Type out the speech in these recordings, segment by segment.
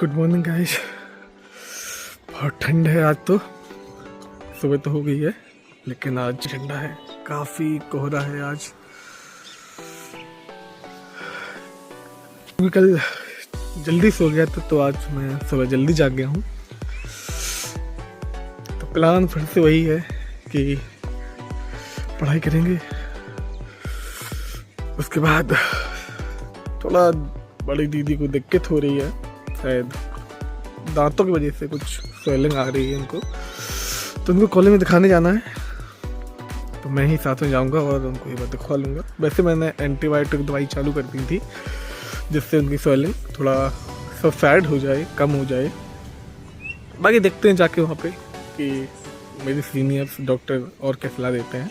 Good morning guys. बहुत ठंड है आज तो। सुबह तो हो गई है लेकिन आज ठंडा है, काफ़ी कोहरा है आज। कल जल्दी सो गया था तो आज मैं सुबह जल्दी जाग गया हूँ। तो प्लान फिर से वही है कि पढ़ाई करेंगे, उसके बाद थोड़ा बड़ी दीदी को दिक्कत हो रही है, शायद दांतों की वजह से कुछ स्वेलिंग आ रही है उनको, तो उनको कॉलेज में दिखाने जाना है। तो मैं ही साथ में जाऊंगा और उनको ये बात दिखवा लूँगा। वैसे मैंने एंटीबायोटिक दवाई चालू कर दी थी जिससे उनकी स्वेलिंग थोड़ा सब्साइड हो जाए, कम हो जाए। बाकी देखते हैं जाके वहाँ पे कि मेरे सीनियर्स डॉक्टर और क्या सलाह देते हैं।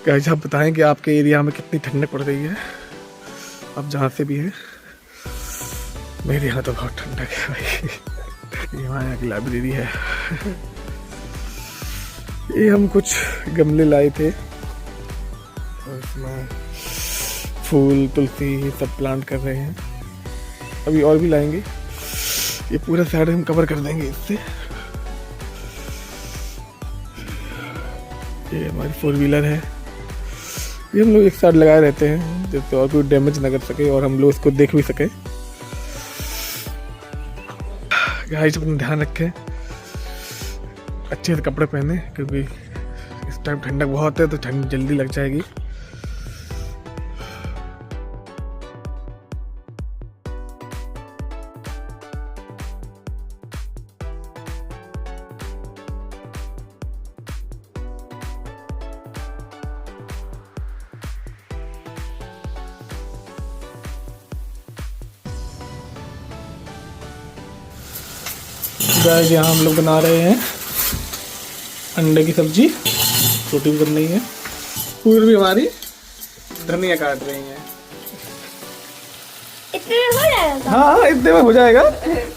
गाइस आप बताएं कि आपके एरिया में कितनी ठंडक पड़ रही है, आप जहाँ से भी हैं। मेरे यहाँ तो बहुत ठंडक है भाई। यहाँ की लाइब्रेरी है। ये हम कुछ गमले लाए थे और इसमें फूल तुलसी सब प्लांट कर रहे हैं। अभी और भी लाएंगे, ये पूरा साइड हम कवर कर देंगे इससे। ये हमारी 4 व्हीलर है, ये हम लोग एक साइड लगाए रहते हैं जिससे और कोई डैमेज ना कर सके और हम लोग इसको देख भी सके। गाइस अपना ध्यान रखें, अच्छे से कपड़े पहने क्योंकि इस टाइम ठंडक बहुत है तो ठंड जल्दी लग जाएगी। गाइस यहाँ हम लोग बना रहे हैं अंडे की सब्जी, रोटी भी बन रही है, पूरी हमारी धनिया काट रही हैं। इतने में हो जाएगा? हाँ इतने में हो जाएगा।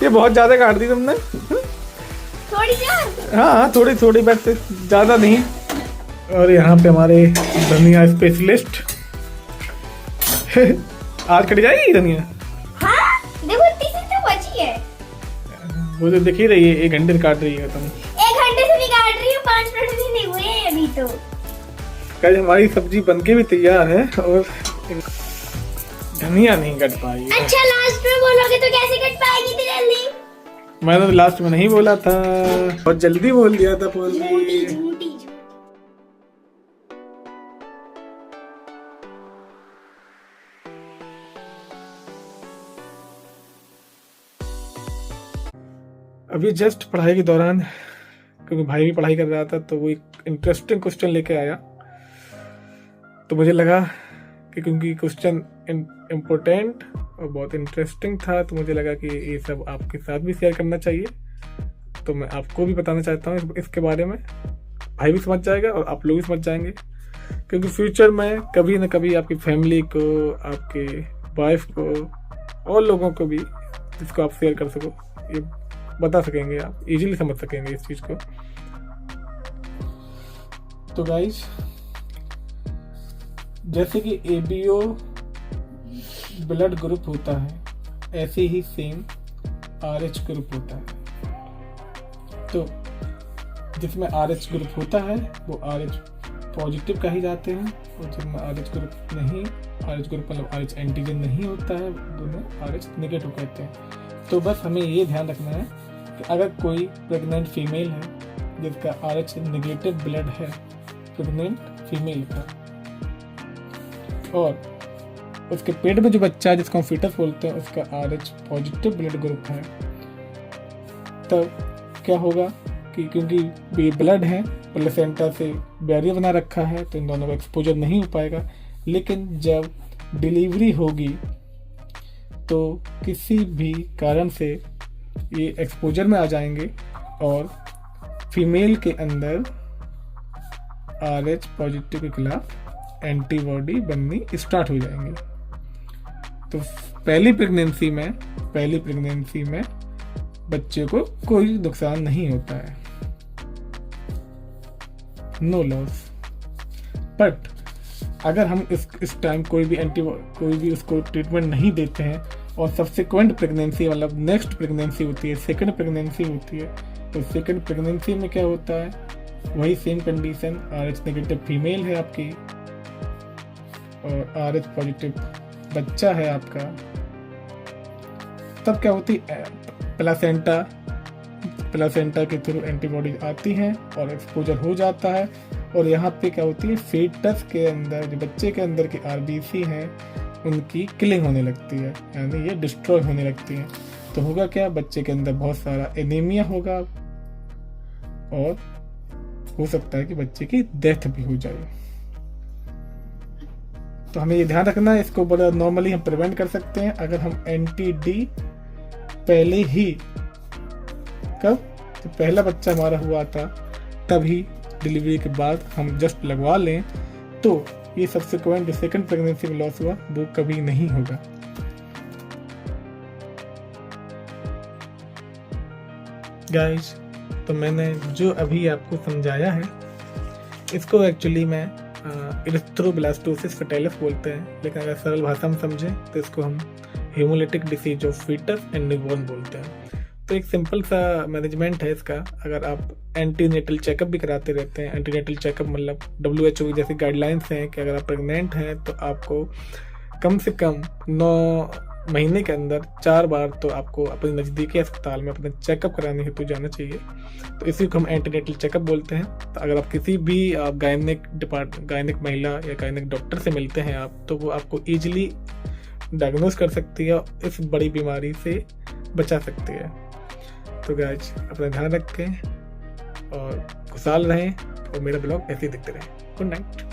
ये बहुत ज़्यादा काट दी तुमने। थोड़ी ज्यादा? हाँ थोड़ी थोड़ी, वैसे ज़्यादा नहीं। और यहाँ पे हमारे धनिया स्पेशलिस्ट आज कट जाएगी धनिया। हाँ देखो इतनी सी तो बची है। वो तो दिख ही रही है, 1 घंटे से काट रही है तुम। 1 घंटे से भी काट रही हूँ, 5 मिनट भी नहीं हुए हैं अभी तो। गाइस हमारी सब्जी बनके भी तैयार है और धनिया नहीं कट पाई है। अच्छा लास्ट में बोलोगे तो कैसे कट पाएगी इतनी जल्दी? मैंने तो लास्ट में नहीं बोला था, बहुत जल्दी बोल दिया था झूठी पूरी। झूठी। अभी जस्ट पढ़ाई के दौरान, क्योंकि भाई भी पढ़ाई कर रहा था तो वो एक इंटरेस्टिंग क्वेश्चन लेके आया, तो मुझे लगा कि क्योंकि क्वेश्चन इम्पोर्टेंट और बहुत इंटरेस्टिंग था तो मुझे लगा कि ये सब आपके साथ भी शेयर करना चाहिए। तो मैं आपको भी बताना चाहता हूँ इसके बारे में। भाई भी समझ जाएगा और आप लोग भी समझ जाएंगे, क्योंकि फ्यूचर में कभी ना कभी आपकी फैमिली को, आपके वाइफ को और लोगों को भी जिसको आप शेयर कर सको, ये बता सकेंगे, आप इजीली समझ सकेंगे इस चीज़ को। तो गाइस जैसे कि ABO ब्लड ग्रुप होता है, ऐसे ही सेम RH ग्रुप होता है। तो जिसमें RH ग्रुप होता है वो RH पॉजिटिव कहे जाते हैं, और जिसमें RH ग्रुप नहीं, RH ग्रुप मतलब RH एंटीजन नहीं होता है, उन्हें RH नेगेटिव कहते हैं। तो बस हमें ये ध्यान रखना है कि अगर कोई प्रेग्नेंट फीमेल है जिसका RH नेगेटिव ब्लड है, प्रेग्नेंट फीमेल का, और उसके पेट में जो बच्चा है जिसको हम फीटस बोलते हैं उसका RH पॉजिटिव ब्लड ग्रुप है, तब क्या होगा कि क्योंकि ये ब्लड है, प्लेसेंटा से बैरियर बना रखा है तो इन दोनों का एक्सपोजर नहीं हो पाएगा। लेकिन जब डिलीवरी होगी तो किसी भी कारण से ये एक्सपोजर में आ जाएंगे और फीमेल के अंदर RH पॉजिटिव के खिलाफ एंटीबॉडी बननी स्टार्ट हो जाएंगी। तो पहली प्रेगनेंसी में बच्चे को कोई नुकसान नहीं होता है, नो लॉस। बट अगर हम इस टाइम कोई भी उसको ट्रीटमेंट नहीं देते हैं और सब्सिक्वेंट प्रेगनेंसी मतलब नेक्स्ट प्रेगनेंसी होती है, सेकंड प्रेगनेंसी होती है। तो सेकंड प्रेगनेंसी में क्या होता है, वही same condition, RH negative female है आपकी और RH पॉजिटिव बच्चा है आपका, तब क्या होती है, प्लासेंटा के थ्रू एंटीबॉडीज आती हैं और एक्सपोजर हो जाता है। और यहाँ पे क्या होती है, फेटस के अंदर जो बच्चे के अंदर की RBC हैं उनकी किलिंग होने लगती है, यानी ये डिस्ट्रॉय होने लगती हैं। तो होगा क्या, बच्चे के अंदर बहुत सारा एनीमिया होगा और हो सकता है कि बच्चे की डेथ भी हो जाए। तो हमें ये ध्यान रखना है, इसको बड़ा नॉर्मली हम प्रिवेंट कर सकते हैं अगर हम एंटी-D पहले ही, कब, तो पहला बच्चा हमारा हुआ था तभी डिलीवरी के बाद हम जस्ट लगवा लें, तो ये सब्सिक्वेंट जो सेकंड प्रेगनेंसी में लॉस हुआ वो कभी नहीं होगा। गाइस, तो मैंने जो अभी आपको समझाया है इसको एक्चुअली मैं इरिथ्रोब्लास्टोसिस फेटाइलिस बोलते हैं, लेकिन अगर सरल भाषा में समझें तो इसको हम haemolytic disease of fetus and newborn बोलते हैं। तो एक सिंपल सा मैनेजमेंट है इसका। अगर आप एंटीनेटल चेकअप भी कराते रहते हैं, एंटीनेटल चेकअप मतलब WHO की जैसी गाइडलाइंस हैं कि अगर आप प्रेग्नेंट हैं तो आपको कम से कम 9 महीने के अंदर 4 बार तो आपको अपने नज़दीकी अस्पताल में अपना चेकअप कराने हेतु जाना चाहिए। तो इसी को हम एंटीनेटल चेकअप बोलते हैं। तो अगर आप किसी भी गायनिक महिला या गायनिक डॉक्टर से मिलते हैं आप, तो वो आपको ईजिली डायग्नोज कर सकती है, इस बड़ी बीमारी से बचा सकती है। तो गाइस, अपना ध्यान रखें और खुशहाल रहें और मेरा ब्लॉग ऐसे ही देखते रहें। Good night.